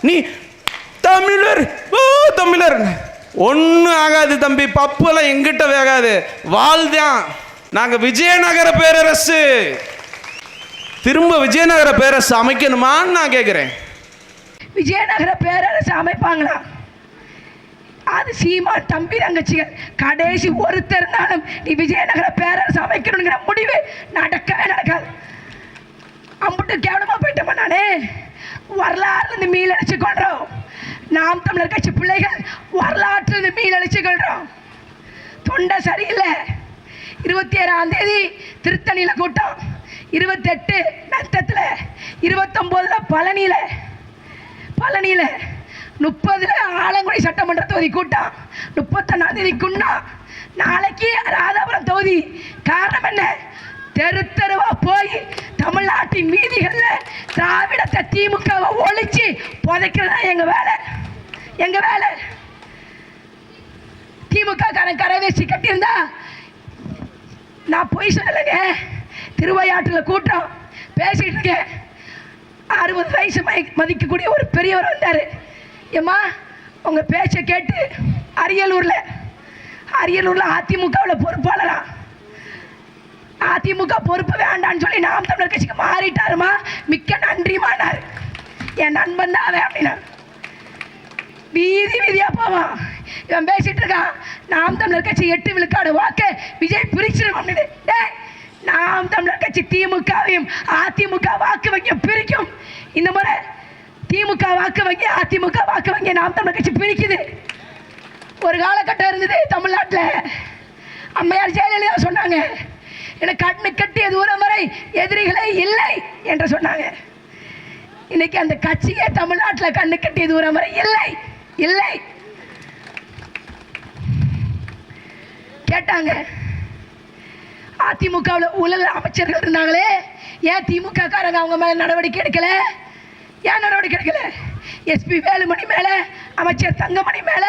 நீ தமிழர் தமிழர் ஒன்றும் ஆகாது தம்பி, பப்புலாம் எங்கிட்ட வேகாது, வாழ்தான். நாங்கள் விஜயநகர பேரரசு, திரும்ப விஜயநகர பேரரசு அமைக்கணுமான்னு நான் கேட்குறேன். விஜயநகர பேரரசு அமைப்பாங்களா? அது சீமான் தம்பி தங்கச்சிகள் கடைசி ஒருத்தர் இருந்தாலும் நீ விஜயநகர பேரரசு அமைக்கணுங்கிற முடிவு நடக்கவே நடக்காது. அம்புட்டு கேவலமா போயிட்டோமா? நானே வரலாறுலேருந்து மீளடிச்சு கொள்றோம். நாம் தமிழர் கட்சி பிள்ளைகள் வரலாற்றிலிருந்து மீளடிச்சு கொள்றோம். தொண்டை சரியில்லை. 27ஆம் தேதி திருத்தணியில் கூட்டம், 28 மெத்தத்தில், 29 பழனியில், 30 ஆலங்குடி சட்டமன்ற தொகுதி கூட்டம், 31ஆம் தேதி குன்னா, நாளைக்கு ராதாபுரம் தொகுதி. காரணம் என்ன? தெரு தெருவா போய் தமிழ்நாட்டின் வீதிகளில் திராவிடத்தை திமுகவை ஒழிச்சு புதைக்கிறது தான் எங்க வேலை. திமுக காரன் கரவேசி கட்டியிருந்தா நான் போய் சொல்லலைங்க. திருவையாற்றில் கூட்டம் பேசிட்டு இருக்கேன். 60 வயசு மதிக்கக்கூடிய ஒரு பெரியவர் வந்தார். ஏம்மா உங்க பேச்சை கேட்டு அரியலூர்ல அதிமுகவில் பொறுப்பாளரா, அதிமுக பொறுப்பு வேண்டான்னு சொல்லி நாம் தமிழர் கட்சிக்கு மாறிட்டாருமா, மிக்க நன்றிமானார். என் நண்பன் தான் அவன் அப்படின்னா. வீதியா போவான். இவன் பேசிட்டு இருக்கான், நாம் தமிழர் கட்சி 8 விழுக்காடு வாக்கு விஜய் பிரிச்சிடும் அப்படின்னு. நாம் தமிழர் கட்சி திமுகவையும் அதிமுக வாக்கு வங்கிய பிரிக்கும். இந்த முறை திமுக வாக்கு வங்கி அதிமுக வாக்கு வங்கி நாம் தமிழர் கட்சி பிரிக்குது. ஒரு காலகட்டம் இருந்தது தமிழ்நாட்டில், அம்மையார் ஜெயலலிதா சொன்னாங்க, எனக்கு கண்ணு கட்டிய தூரம் வரை எதிரிகளே இல்லை என்று சொன்னாங்க. இன்னைக்கு அந்த கட்சியே தமிழ்நாட்டில் கண்ணு கட்டிய தூரம் வரை இல்லை. கேட்டாங்க, அதிமுகவில் ஊழல் அமைச்சர்கள் இருந்தாங்களே, ஏன் திமுக காரங்க அவங்க மேல நடவடிக்கை எடுக்கல? எஸ்பி வேலுமணி மேல, அமைச்சர் தங்கமணி மேல,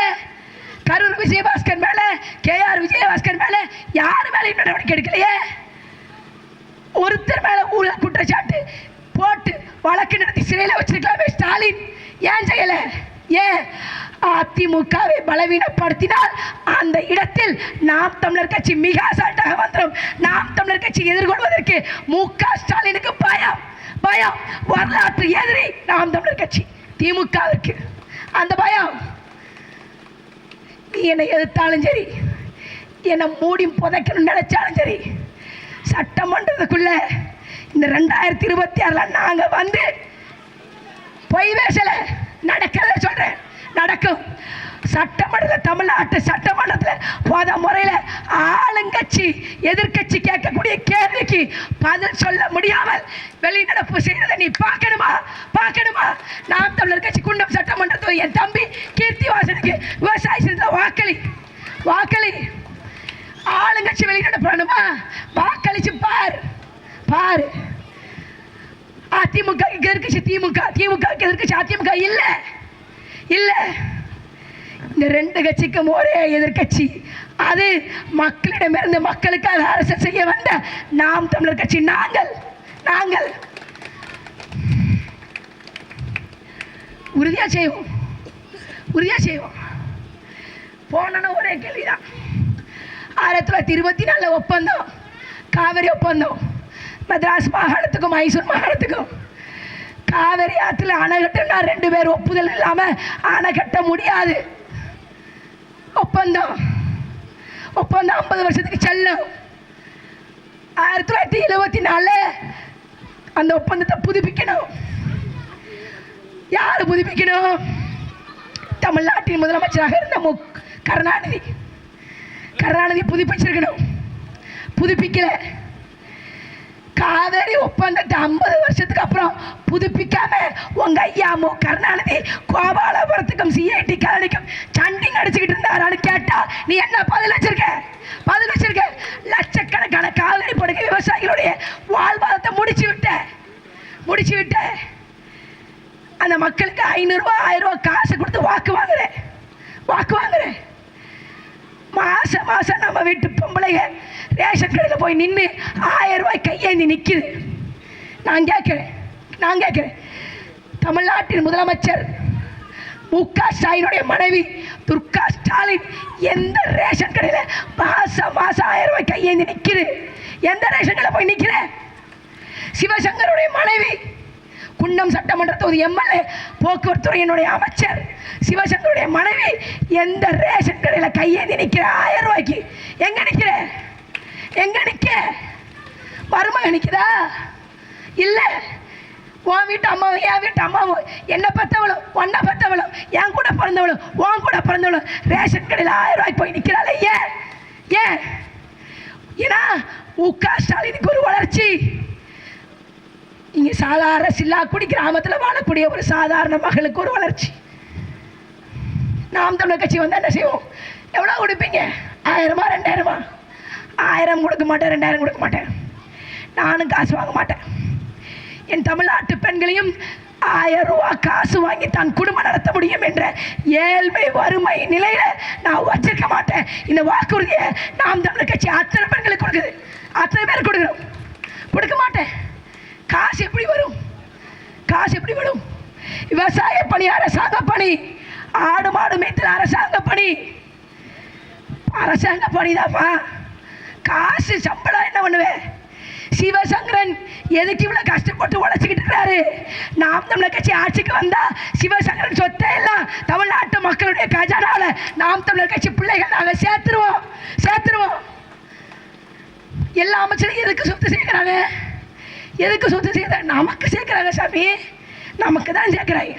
கரூர் விஜயபாஸ்கர் மேல, கேஆர் விஜயபாஸ்கர் மேல யாரு மேல நடவடிக்கை எடுக்கலையே? ஒருத்தர் மேல ஊழல் குற்றச்சாட்டு போட்டு வழக்கு நடத்தி சிறையில் வச்சிருக்கலாமே ஸ்டாலின், ஏன் செய்யல? ஏன்? அதிமுகவை பலவீனப்படுத்தினால் அந்த இடத்தில் நாம் தமிழர் கட்சி மிக அசால்ட்டாக வந்துடும். நாம் தமிழர் கட்சி எதிர்கொள்வதற்கு மு.க. ஸ்டாலினுக்கு பயம். வரலாற்று எதிரி நாம் தமிழர் கட்சி திமுகவிற்கு. அந்த பயம். நீ என்னை எதிர்த்தாலும் சரி, என்னை மூடி புதைக்கணும்னு நினைச்சாலும் சரி, சட்டமன்றத்துக்குள்ள இந்த 2026 நாங்க வந்து பொய் பேசல, நடக்கிறத சொல்றேன், நடக்கும். சட்டமன்றத்தில், தமிழ்நாட்டு சட்டமன்றத்தில் போத முறையில் ஆளுங்கட்சி எதிர்கட்சி கேட்கக்கூடிய கேள்விக்கு பதில் சொல்ல முடியாமல் வெளிநடப்பு செய்யறதை நீ பார்க்கணுமா? நாம் தமிழர் கட்சி குண்டம் சட்டமன்றத்தில் என் தம்பி கீர்த்திவாசனுக்கு விவசாய சின்னத்தில் வாக்களி. ஆளுங்கட்சி வெளிநடப்பணுமா? வாக்களிச்சு பாரு. அதிமுக எதிர்கட்சி திமுக எதிர்கட்சி அதிமுக இல்ல. இந்த 2 கட்சிக்கும் ஒரே எதிர்கட்சி, அது மக்களிடமிருந்து மக்களுக்காக அரசு செய்ய வந்த நாம் தமிழர் கட்சி. நாங்கள் உறுதியா செய்வோம். போன ஒரே கேள்விதான். 1924 ஒப்பந்தம், காவிரி ஒப்பந்தம், மദ്രാஸ் மாகாணத்துக்கும் மைசூர் மாகாணத்துக்கும். காவிரி ஆற்றில் அணை கட்டினா 2 பேர் ஒப்புதல் இல்லாம அணை கட்ட முடியாது. ஒப்பந்தம் 50 வருஷத்துக்கு செல்லும். 1974 அந்த ஒப்பந்தத்தை புதுப்பிக்கணும். யாரு புதுப்பிக்கணும்? தமிழ்நாட்டின் முதலமைச்சராக இருந்த கருணாநிதி புதுப்பிச்சிருக்கணும். புதுப்பிக்கல. காவேரி ஒப்பந்தத்தை 50 வருஷத்துக்கு அப்புறம் புதுப்பிக்காம உங்க ஐயா கருணாநிதி கோபாலபுரத்துக்கும் சிஐடி காலனிக்கும் சண்டிங் அடிச்சுக்கிட்டு இருந்தாரான்னு கேட்டா நீ என்ன பதில் வச்சிருக்க? லட்சக்கணக்கான காவிரி படுகை விவசாயிகளுடைய வாழ்வாதாரத்தை முடிச்சு விட்ட. அந்த மக்களுக்கு 500 ரூபாய் 1000 ரூபாய் காசு கொடுத்து வாக்கு வாங்குறேன். மாசம் நம்ம வீட்டு பொம்பளைங்க ரேஷன் கடையில் போய் நின்று 1000 ரூபாய் கையேந்தி நிற்குது. நான் கேட்குறேன், தமிழ்நாட்டின் முதலமைச்சர் முக ஸ்டாலினுடைய மனைவி துர்கா ஸ்டாலின் எந்த ரேஷன் கடையில் மாசம் 1000 ரூபாய் கையேந்தி நிற்குது? எந்த ரேஷன் கடையில் போய் நிற்கிற? சிவசங்கருடைய மனைவி குன்னம் சட்டமன்ற தொகுதி எம்எல்ஏ போக்குவரத்துறையினுடைய அமைச்சர் சிவசங்கருடைய மனைவி எந்த ரேஷன் கடையில் கையேந்தி நிற்கிற 1000 ரூபாய்க்கு? எங்க நிற்கிற? எங்க நிற்க? மருமக நிற்குதா? இல்லை. உன் வீட்டு அம்மாவும் என் வீட்டு அம்மாவும் என்ன பத்தவளும் ஒன்ன பத்தவளும் என் கூட பிறந்தவளும் உன் கூட பிறந்தவளும் ரேஷன் கடையில் 1000 ரூபாய்க்கு போய் நிற்கிறாள். ஏன்? ஏன்? ஏன்னா முக ஸ்டாலினுக்கு ஒரு வளர்ச்சி. இங்கே சாதாரண சில்லாக்குடி கிராமத்தில் வாழக்கூடிய ஒரு சாதாரண மகளுக்கு ஒரு வளர்ச்சி. நாம் தமிழர் கட்சி வந்தால் என்ன செய்வோம்? எவ்வளோ கொடுப்பீங்க? 1000 2000? 1000 கொடுக்க மாட்டேன், 2000 கொடுக்க மாட்டேன். நானும் காசு வாங்க மாட்டேன். என் தமிழ்நாட்டு பெண்களையும் 1000 ரூபா காசு வாங்கி தான் குடும்பம் நடத்த முடியும் என்ற ஏழ்மை வறுமை நிலையில நான் வச்சிருக்க மாட்டேன். இந்த வாக்குறுதியை நாம் தமிழர் கட்சி அத்தனை பெண்களுக்கு கொடுக்குது, அத்தனை பேர் கொடுக்குறோம். கொடுக்க மாட்டேன். காசு எப்படி வரும்? காசு எப்படி வரும்? விவசாய பணி அரசாங்க பணி, ஆடு மாடு மேய்த்தல் அரசாங்க பணி, அரசாங்க பணிதாப்பா. காசு சம்பளம் என்ன பண்ணுவேன்? சிவசங்கரன் எதுக்கு இவ்வளவு கஷ்டப்பட்டு உழைச்சிக்கிட்டு இருக்கிறாரு? நாம் தமிழர் கட்சி ஆட்சிக்கு வந்தா சிவசங்கரன் சொத்தை எல்லாம் தமிழ்நாட்டு மக்களுடைய கஜானால நாம் தமிழர் கட்சி பிள்ளைகள் நாங்கள் சேர்த்துருவோம். எல்லா அமைச்சரும் எதுக்கு சொத்து சேர்க்கிறாங்க? எதுக்கு சொத்து சேர்க்கிறாங்க? நமக்கு சேர்க்கிறாங்க சாமி, நமக்கு தான் சேர்க்கிறாங்க.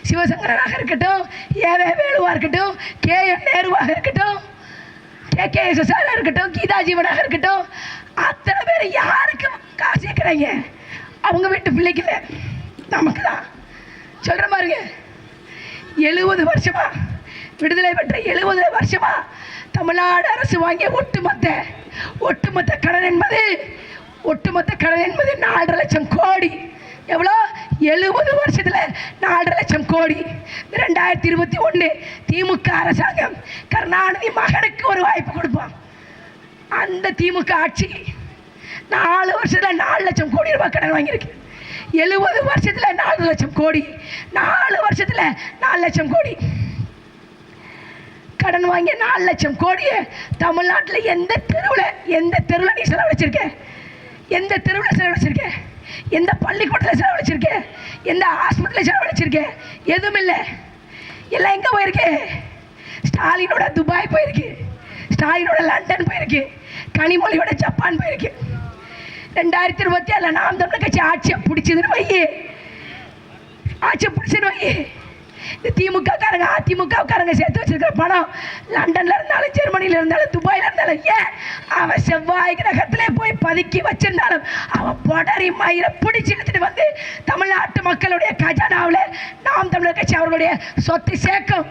சிவசங்கரனாக இருக்கட்டும், ஏவே வேலுவா இருக்கட்டும், KN நேருவாக இருக்கட்டும், KKSSR இருக்கட்டும், கீதா ஜீவனாக இருக்கட்டும், அத்தனை பேர் யாருக்கு காசு சேர்க்கிறாங்க? அவங்க வீட்டு பிள்ளைக்கு இல்லை, நமக்கு தான். சொல்கிற பாருங்க, 70 வருஷமா விடுதலை பெற்ற 70 வருஷமா தமிழ்நாடு அரசு வாங்கிய ஒட்டுமொத்த கடன் என்பது 4.5 லட்சம் கோடி. எவ்வளோ? 70 வருஷத்தில் 4.5 லட்சம் கோடி. 2021 திமுக அரசாங்கம் கருணாநிதி மகனுக்கு ஒரு வாய்ப்பு கொடுப்பான். அந்த திமுக ஆட்சி 4 வருஷத்தில் 4 லட்சம் கோடி ரூபாய் கடன் வாங்கியிருக்கு. 70 வருஷத்தில் 4 லட்சம் கோடி, 4 வருஷத்தில் 4 லட்சம் கோடி கடன் வாங்கிய 4 லட்சம் கோடியை தமிழ்நாட்டில் எந்த தெருவில் நீ செலவழிச்சிருக்க? எந்த தெருவில் செலவழிச்சிருக்க? எந்த பள்ளிக்கூடத்தில் செலவழிச்சிருக்க? எந்த ஆஸ்பத்திரியில் செலவழிச்சிருக்க? எதுவும் இல்லை. எல்லாம் எங்கே போயிருக்கு? ஸ்டாலினோட துபாய் போயிருக்கு, ஸ்டாலினோட லண்டன் போயிருக்கு, கனிமொழியோட ஜப்பான் போயிருக்கு. 2027 நாம் தமிழர் கட்சி ஆட்சியை பிடிச்சதுன்னு வையே, இந்த திமுக காரங்க அதிமுக காரங்க சேர்த்து வச்சிருக்கிற பணம் லண்டன்ல இருந்தாலும் ஜெர்மனில இருந்தாலும் துபாயில இருந்தாலும் ஏன் அவன் செவ்வாய் கிரகத்திலே போய் பதுக்கி வச்சிருந்தாலும் அவன் பொடரி மயிரை பிடிச்சி எடுத்துட்டு வந்து தமிழ்நாட்டு மக்களுடைய கஜானாவில் நாம் தமிழர் கட்சி அவர்களுடைய சொத்து சேர்க்கும்.